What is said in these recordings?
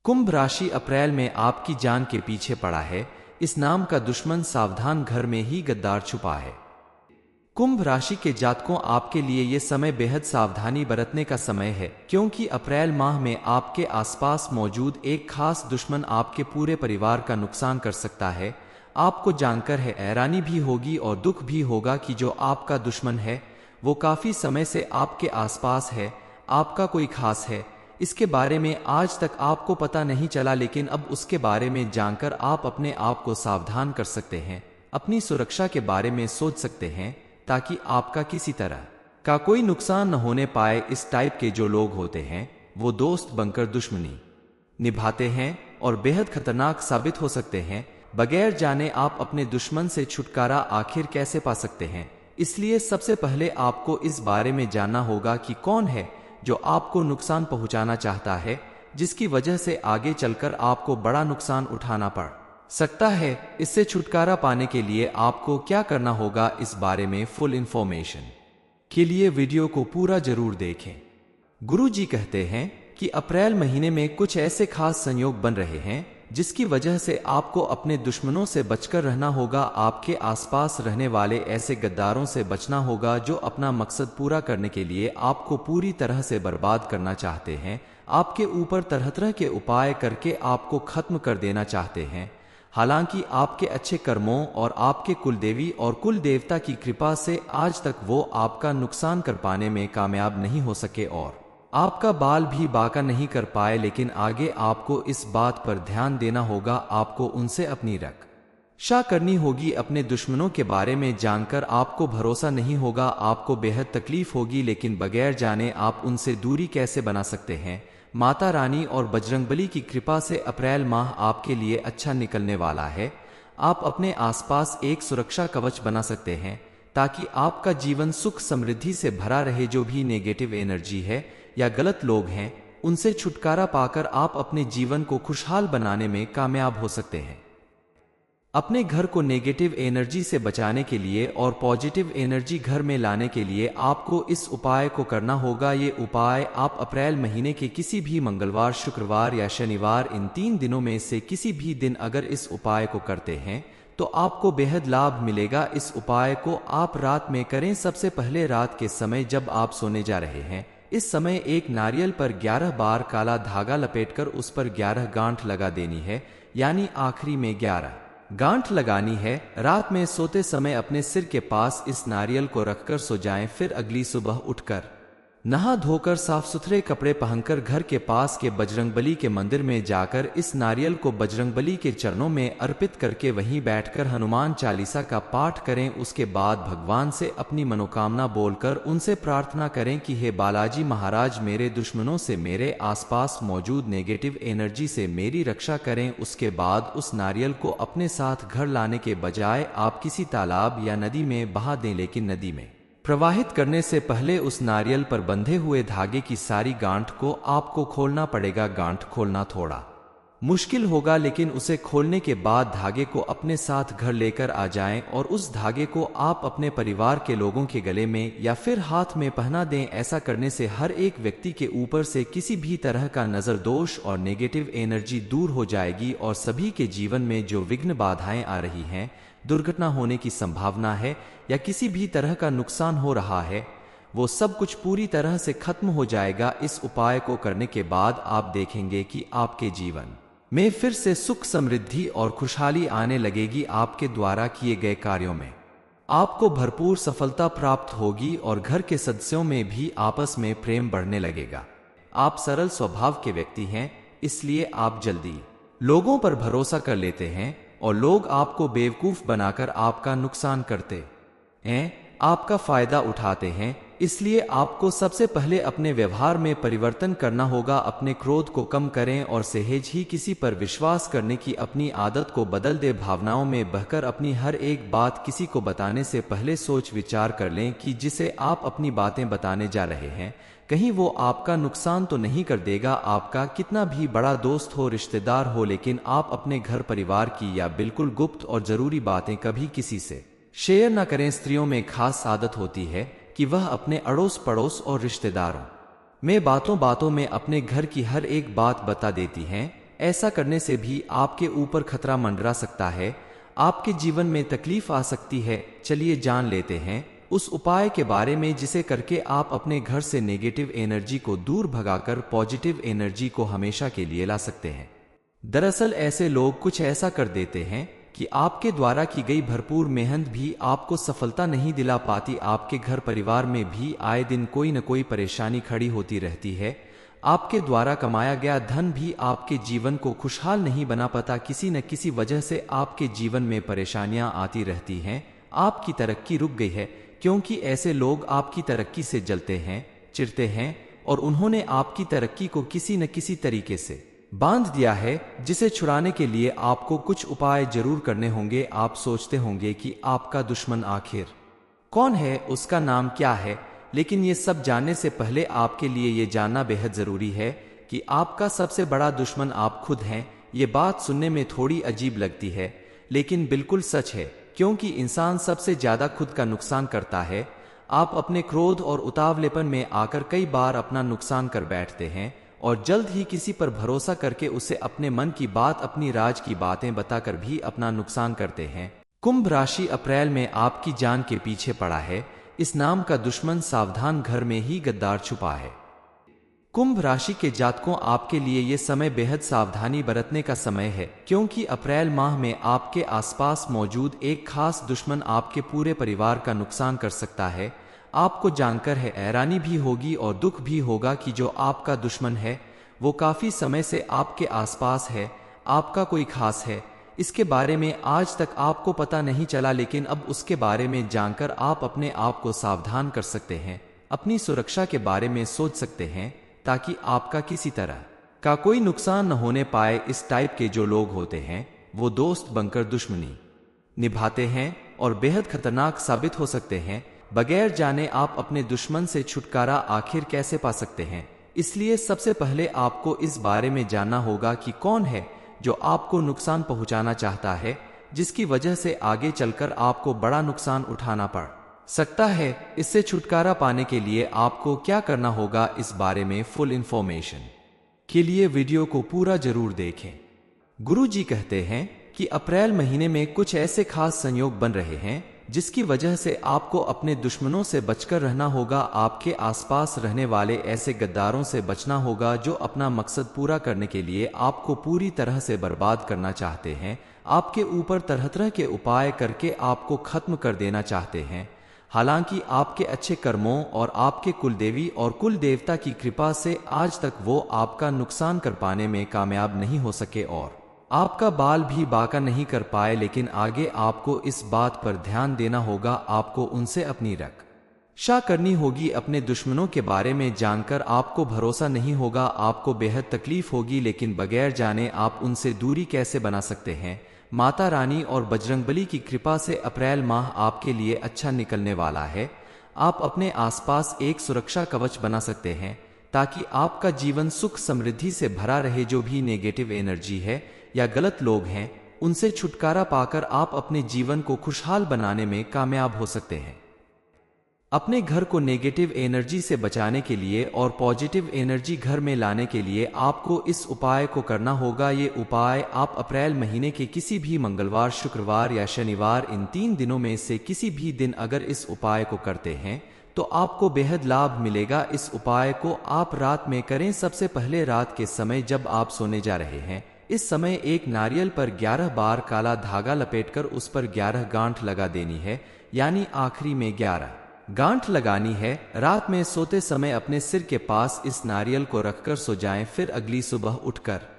कुंभ राशि अप्रैल में आपकी जान के पीछे पड़ा है। इस नाम का दुश्मन सावधान, घर में ही गद्दार छुपा है। कुंभ राशि के जातकों, आपके लिए ये समय बेहद सावधानी बरतने का समय है, क्योंकि अप्रैल माह में आपके आसपास मौजूद एक खास दुश्मन आपके पूरे परिवार का नुकसान कर सकता है। आपको जानकर हैरानी भी होगी और दुख भी होगा कि जो आपका दुश्मन है वो काफी समय से आपके आसपास है, आपका कोई खास है। इसके बारे में आज तक आपको पता नहीं चला, लेकिन अब उसके बारे में जानकर आप अपने आप को सावधान कर सकते हैं, अपनी सुरक्षा के बारे में सोच सकते हैं, ताकि आपका किसी तरह का कोई नुकसान न होने पाए। इस टाइप के जो लोग होते हैं वो दोस्त बनकर दुश्मनी निभाते हैं और बेहद खतरनाक साबित हो सकते हैं। बगैर जाने आप अपने दुश्मन से छुटकारा आखिर कैसे पा सकते हैं? इसलिए सबसे पहले आपको इस बारे में जानना होगा कि कौन है जो आपको नुकसान पहुंचाना चाहता है, जिसकी वजह से आगे चलकर आपको बड़ा नुकसान उठाना पड़ सकता है। इससे छुटकारा पाने के लिए आपको क्या करना होगा, इस बारे में फुल इंफॉर्मेशन के लिए वीडियो को पूरा जरूर देखें। गुरुजी कहते हैं कि अप्रैल महीने में कुछ ऐसे खास संयोग बन रहे हैं जिसकी वजह से आपको अपने दुश्मनों से बचकर रहना होगा। आपके आसपास रहने वाले ऐसे गद्दारों से बचना होगा जो अपना मकसद पूरा करने के लिए आपको पूरी तरह से बर्बाद करना चाहते हैं। आपके ऊपर तरह तरह के उपाय करके आपको खत्म कर देना चाहते हैं। हालांकि आपके अच्छे कर्मों और आपके कुलदेवी और कुल देवता की कृपा से आज तक वो आपका नुकसान कर पाने में कामयाब नहीं हो सके और आपका बाल भी बांका नहीं कर पाए। लेकिन आगे आपको इस बात पर ध्यान देना होगा, आपको उनसे अपनी रक्षा करनी होगी। अपने दुश्मनों के बारे में जानकर आपको भरोसा नहीं होगा, आपको बेहद तकलीफ होगी, लेकिन बगैर जाने आप उनसे दूरी कैसे बना सकते हैं? माता रानी और बजरंगबली की कृपा से अप्रैल माह आपके लिए अच्छा निकलने वाला है। आप अपने आसपास एक सुरक्षा कवच बना सकते हैं ताकि आपका जीवन सुख समृद्धि से भरा रहे। जो भी नेगेटिव एनर्जी है या गलत लोग हैं, उनसे छुटकारा पाकर आप अपने जीवन को खुशहाल बनाने में कामयाब हो सकते हैं। अपने घर को नेगेटिव एनर्जी से बचाने के लिए और पॉजिटिव एनर्जी घर में लाने के लिए आपको इस उपाय को करना होगा। ये उपाय आप अप्रैल महीने के किसी भी मंगलवार, शुक्रवार या शनिवार, इन 3 दिनों में से किसी भी दिन अगर इस उपाय को करते हैं तो आपको बेहद लाभ मिलेगा। इस उपाय को आप रात में करें। सबसे पहले रात के समय जब आप सोने जा रहे हैं, इस समय एक नारियल पर 11 बार काला धागा लपेटकर उस पर 11 गांठ लगा देनी है, यानी आखिरी में 11 गांठ लगानी है। रात में सोते समय अपने सिर के पास इस नारियल को रखकर सो जाएं। फिर अगली सुबह उठकर नहा धोकर साफ सुथरे कपड़े पहनकर घर के पास के बजरंगबली के मंदिर में जाकर इस नारियल को बजरंगबली के चरणों में अर्पित करके वहीं बैठकर हनुमान चालीसा का पाठ करें। उसके बाद भगवान से अपनी मनोकामना बोलकर उनसे प्रार्थना करें कि हे बालाजी महाराज, मेरे दुश्मनों से, मेरे आसपास मौजूद नेगेटिव एनर्जी से मेरी रक्षा करें। उसके बाद उस नारियल को अपने साथ घर लाने के बजाय आप किसी तालाब या नदी में बहा दें, लेकिन नदी में प्रवाहित करने से पहले उस नारियल पर बंधे हुए धागे की सारी गांठ को आपको खोलना पड़ेगा। गांठ खोलना थोड़ा मुश्किल होगा, लेकिन उसे खोलने के बाद धागे को अपने साथ घर लेकर आ जाएं और उस धागे को आप अपने परिवार के लोगों के गले में या फिर हाथ में पहना दें। ऐसा करने से हर एक व्यक्ति के ऊपर से किसी भी तरह का नजर दोष और नेगेटिव एनर्जी दूर हो जाएगी और सभी के जीवन में जो विघ्न बाधाएं आ रही हैं, दुर्घटना होने की संभावना है या किसी भी तरह का नुकसान हो रहा है, वो सब कुछ पूरी तरह से खत्म हो जाएगा। इस उपाय को करने के बाद आप देखेंगे कि आपके जीवन में फिर से सुख समृद्धि और खुशहाली आने लगेगी। आपके द्वारा किए गए कार्यों में आपको भरपूर सफलता प्राप्त होगी और घर के सदस्यों में भी आपस में प्रेम बढ़ने लगेगा। आप सरल स्वभाव के व्यक्ति हैं, इसलिए आप जल्दी लोगों पर भरोसा कर लेते हैं और लोग आपको बेवकूफ बनाकर आपका नुकसान करते हैं, आपका फायदा उठाते हैं। इसलिए आपको सबसे पहले अपने व्यवहार में परिवर्तन करना होगा। अपने क्रोध को कम करें और सहज ही किसी पर विश्वास करने की अपनी आदत को बदल दे। भावनाओं में बहकर अपनी हर एक बात किसी को बताने से पहले सोच विचार कर लें कि जिसे आप अपनी बातें बताने जा रहे हैं, कहीं वो आपका नुकसान तो नहीं कर देगा। आपका कितना भी बड़ा दोस्त हो, रिश्तेदार हो, लेकिन आप अपने घर परिवार की या बिल्कुल गुप्त और जरूरी बातें कभी किसी से शेयर न करें। स्त्रियों में खास आदत होती है कि वह अपने अड़ोस पड़ोस और रिश्तेदारों में बातों बातों में अपने घर की हर एक बात बता देती हैं, ऐसा करने से भी आपके ऊपर खतरा मंडरा सकता है, आपके जीवन में तकलीफ आ सकती है। चलिए जान लेते हैं उस उपाय के बारे में जिसे करके आप अपने घर से नेगेटिव एनर्जी को दूर भगाकर पॉजिटिव एनर्जी को हमेशा के लिए ला सकते हैं। दरअसल ऐसे लोग कुछ ऐसा कर देते हैं कि आपके द्वारा की गई भरपूर मेहनत भी आपको सफलता नहीं दिला पाती। आपके घर परिवार में भी आए दिन कोई न कोई परेशानी खड़ी होती रहती है। आपके द्वारा कमाया गया धन भी आपके जीवन को खुशहाल नहीं बना पाता। किसी न किसी वजह से आपके जीवन में परेशानियां आती रहती हैं। आपकी तरक्की रुक गई है क्योंकि ऐसे लोग आपकी तरक्की से जलते हैं, चिढ़ते हैं और उन्होंने आपकी तरक्की को किसी न किसी तरीके से बांध दिया है, जिसे छुड़ाने के लिए आपको कुछ उपाय जरूर करने होंगे। आप सोचते होंगे कि आपका दुश्मन आखिर कौन है, उसका नाम क्या है, लेकिन ये सब जानने से पहले आपके लिए ये जानना बेहद जरूरी है कि आपका सबसे बड़ा दुश्मन आप खुद हैं। ये बात सुनने में थोड़ी अजीब लगती है लेकिन बिल्कुल सच है, क्योंकि इंसान सबसे ज्यादा खुद का नुकसान करता है। आप अपने क्रोध और उतावलेपन में आकर कई बार अपना नुकसान कर बैठते हैं और जल्द ही किसी पर भरोसा करके उसे अपने मन की बात, अपनी राज की बातें बताकर भी अपना नुकसान करते हैं। कुंभ राशि अप्रैल में आपकी जान के पीछे पड़ा है। इस नाम का दुश्मन सावधान, घर में ही गद्दार छुपा है। कुंभ राशि के जातकों, आपके लिए ये समय बेहद सावधानी बरतने का समय है, क्योंकि अप्रैल माह में आपके आसपास मौजूद एक खास दुश्मन आपके पूरे परिवार का नुकसान कर सकता है। आपको जानकर हैरानी भी होगी और दुख भी होगा कि जो आपका दुश्मन है वो काफी समय से आपके आसपास है, आपका कोई खास है। इसके बारे में आज तक आपको पता नहीं चला, लेकिन अब उसके बारे में जानकर आप अपने आप को सावधान कर सकते हैं, अपनी सुरक्षा के बारे में सोच सकते हैं ताकि आपका किसी तरह का कोई नुकसान न होने पाए। इस टाइप के जो लोग होते हैं वो दोस्त बनकर दुश्मनी निभाते हैं और बेहद खतरनाक साबित हो सकते हैं। बगैर जाने आप अपने दुश्मन से छुटकारा आखिर कैसे पा सकते हैं, इसलिए सबसे पहले आपको इस बारे में जानना होगा कि कौन है जो आपको नुकसान पहुंचाना चाहता है, जिसकी वजह से आगे चलकर आपको बड़ा नुकसान उठाना पड़ सकता है। इससे छुटकारा पाने के लिए आपको क्या करना होगा, इस बारे में फुल इंफॉर्मेशन के लिए वीडियो को पूरा जरूर देखें। गुरु जी कहते हैं कि अप्रैल महीने में कुछ ऐसे खास संयोग बन रहे हैं जिसकी वजह से आपको अपने दुश्मनों से बचकर रहना होगा। आपके आसपास रहने वाले ऐसे गद्दारों से बचना होगा जो अपना मकसद पूरा करने के लिए आपको पूरी तरह से बर्बाद करना चाहते हैं, आपके ऊपर तरह तरह के उपाय करके आपको खत्म कर देना चाहते हैं। हालांकि आपके अच्छे कर्मों और आपके कुलदेवी और कुल देवता की कृपा से आज तक वो आपका नुकसान कर पाने में कामयाब नहीं हो सके और आपका बाल भी बाका नहीं कर पाए, लेकिन आगे आपको इस बात पर ध्यान देना होगा, आपको उनसे अपनी रक्षा करनी होगी। अपने दुश्मनों के बारे में जानकर आपको भरोसा नहीं होगा, आपको बेहद तकलीफ होगी, लेकिन बगैर जाने आप उनसे दूरी कैसे बना सकते हैं। माता रानी और बजरंगबली की कृपा से अप्रैल माह आपके लिए अच्छा निकलने वाला है। आप अपने आसपास एक सुरक्षा कवच बना सकते हैं ताकि आपका जीवन सुख समृद्धि से भरा रहे। जो भी नेगेटिव एनर्जी है या गलत लोग हैं, उनसे छुटकारा पाकर आप अपने जीवन को खुशहाल बनाने में कामयाब हो सकते हैं। अपने घर को नेगेटिव एनर्जी से बचाने के लिए और पॉजिटिव एनर्जी घर में लाने के लिए आपको इस उपाय को करना होगा। ये उपाय आप अप्रैल महीने के किसी भी मंगलवार, शुक्रवार या शनिवार, इन 3 दिनों में से किसी भी दिन अगर इस उपाय को करते हैं तो आपको बेहद लाभ मिलेगा। इस उपाय को आप रात में करें। सबसे पहले रात के समय जब आप सोने जा रहे हैं, इस समय एक नारियल पर 11 बार काला धागा लपेटकर उस पर 11 गांठ लगा देनी है, यानी आखिरी में 11 गांठ लगानी है। रात में सोते समय अपने सिर के पास इस नारियल को रखकर सो जाएं। फिर अगली सुबह उठकर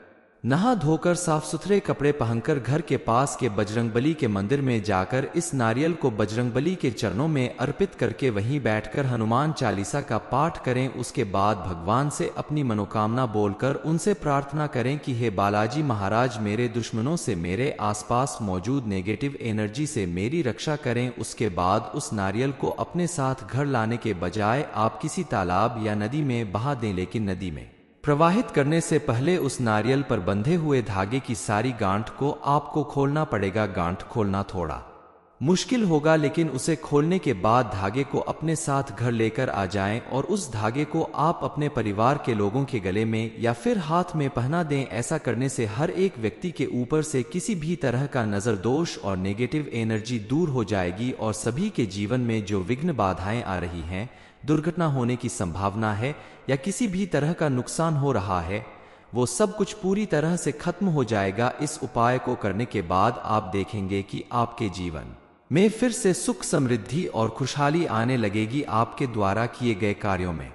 नहा धोकर साफ सुथरे कपड़े पहनकर घर के पास के बजरंगबली के मंदिर में जाकर इस नारियल को बजरंगबली के चरणों में अर्पित करके वहीं बैठकर हनुमान चालीसा का पाठ करें। उसके बाद भगवान से अपनी मनोकामना बोलकर उनसे प्रार्थना करें कि हे बालाजी महाराज, मेरे दुश्मनों से, मेरे आसपास मौजूद नेगेटिव एनर्जी से मेरी रक्षा करें। उसके बाद उस नारियल को अपने साथ घर लाने के बजाय आप किसी तालाब या नदी में बहा दें, लेकिन नदी में प्रवाहित करने से पहले उस नारियल पर बंधे हुए धागे की सारी गांठ को आपको खोलना पड़ेगा। गांठ खोलना थोड़ा मुश्किल होगा, लेकिन उसे खोलने के बाद धागे को अपने साथ घर लेकर आ जाएं और उस धागे को आप अपने परिवार के लोगों के गले में या फिर हाथ में पहना दें। ऐसा करने से हर एक व्यक्ति के ऊपर से किसी भी तरह का नजर दोष और नेगेटिव एनर्जी दूर हो जाएगी और सभी के जीवन में जो विघ्न बाधाएं आ रही हैं, दुर्घटना होने की संभावना है या किसी भी तरह का नुकसान हो रहा है, वो सब कुछ पूरी तरह से खत्म हो जाएगा। इस उपाय को करने के बाद आप देखेंगे कि आपके जीवन में फिर से सुख, समृद्धि और खुशहाली आने लगेगी। आपके द्वारा किए गए कार्यों में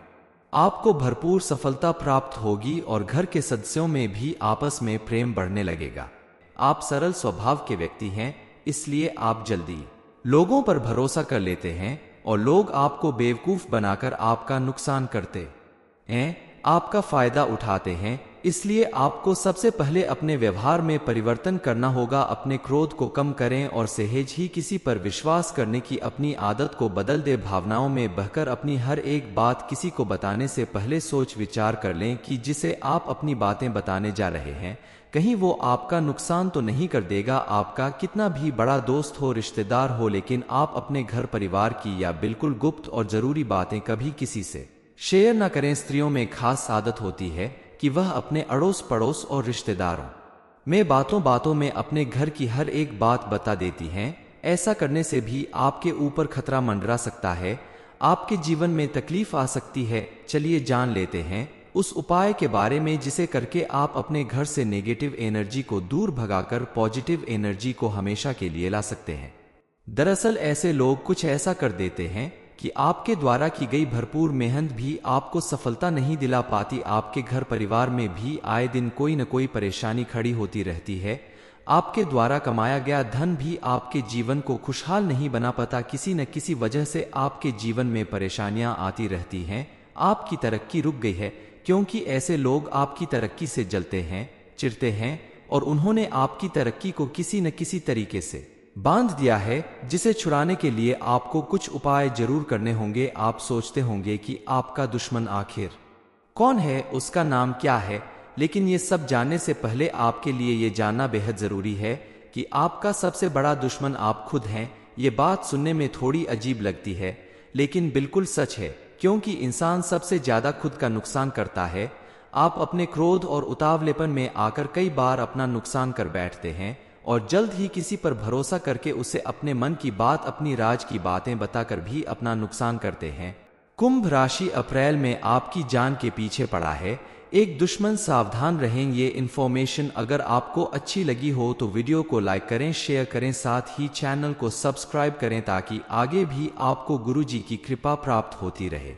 आपको भरपूर सफलता प्राप्त होगी और घर के सदस्यों में भी आपस में प्रेम बढ़ने लगेगा। आप सरल स्वभाव के व्यक्ति हैं, इसलिए आप जल्दी लोगों पर भरोसा कर लेते हैं और लोग आपको बेवकूफ बनाकर आपका नुकसान करते हैं, आपका फायदा उठाते हैं। इसलिए आपको सबसे पहले अपने व्यवहार में परिवर्तन करना होगा। अपने क्रोध को कम करें और सहज ही किसी पर विश्वास करने की अपनी आदत को बदल दे। भावनाओं में बहकर अपनी हर एक बात किसी को बताने से पहले सोच विचार कर लें कि जिसे आप अपनी बातें बताने जा रहे हैं, कहीं वो आपका नुकसान तो नहीं कर देगा। आपका कितना भी बड़ा दोस्त हो, रिश्तेदार हो, लेकिन आप अपने घर परिवार की या बिल्कुल गुप्त और जरूरी बातें कभी किसी से शेयर न करें। स्त्रियों में खास आदत होती है कि वह अपने अड़ोस पड़ोस और रिश्तेदारों में बातों बातों में अपने घर की हर एक बात बता देती हैं। ऐसा करने से भी आपके ऊपर खतरा मंडरा सकता है, आपके जीवन में तकलीफ आ सकती है। चलिए जान लेते हैं उस उपाय के बारे में जिसे करके आप अपने घर से नेगेटिव एनर्जी को दूर भगाकर पॉजिटिव एनर्जी को हमेशा के लिए ला सकते हैं। दरअसल ऐसे लोग कुछ ऐसा कर देते हैं कि आपके द्वारा की गई भरपूर मेहनत भी आपको सफलता नहीं दिला पाती। आपके घर परिवार में भी आए दिन कोई न कोई परेशानी खड़ी होती रहती है। आपके द्वारा कमाया गया धन भी आपके जीवन को खुशहाल नहीं बना पाता। किसी न किसी वजह से आपके जीवन में परेशानियां आती रहती हैं। आपकी तरक्की रुक गई है क्योंकि ऐसे लोग आपकी तरक्की से जलते हैं, चिढ़ते हैं और उन्होंने आपकी तरक्की को किसी न किसी तरीके से बांध दिया है, जिसे छुड़ाने के लिए आपको कुछ उपाय जरूर करने होंगे। आप सोचते होंगे कि आपका दुश्मन आखिर कौन है, उसका नाम क्या है, लेकिन ये सब जानने से पहले आपके लिए ये जानना बेहद जरूरी है कि आपका सबसे बड़ा दुश्मन आप खुद हैं। ये बात सुनने में थोड़ी अजीब लगती है, लेकिन बिल्कुल सच है, क्योंकि इंसान सबसे ज्यादा खुद का नुकसान करता है। आप अपने क्रोध और उतावलेपन में आकर कई बार अपना नुकसान कर बैठते हैं और जल्द ही किसी पर भरोसा करके उसे अपने मन की बात, अपनी राज की बातें बताकर भी अपना नुकसान करते हैं। कुंभ राशि, अप्रैल में आपकी जान के पीछे पड़ा है एक दुश्मन, सावधान रहें। ये इन्फॉर्मेशन अगर आपको अच्छी लगी हो तो वीडियो को लाइक करें, शेयर करें, साथ ही चैनल को सब्सक्राइब करें ताकि आगे भी आपको गुरुजी की कृपा प्राप्त होती रहे।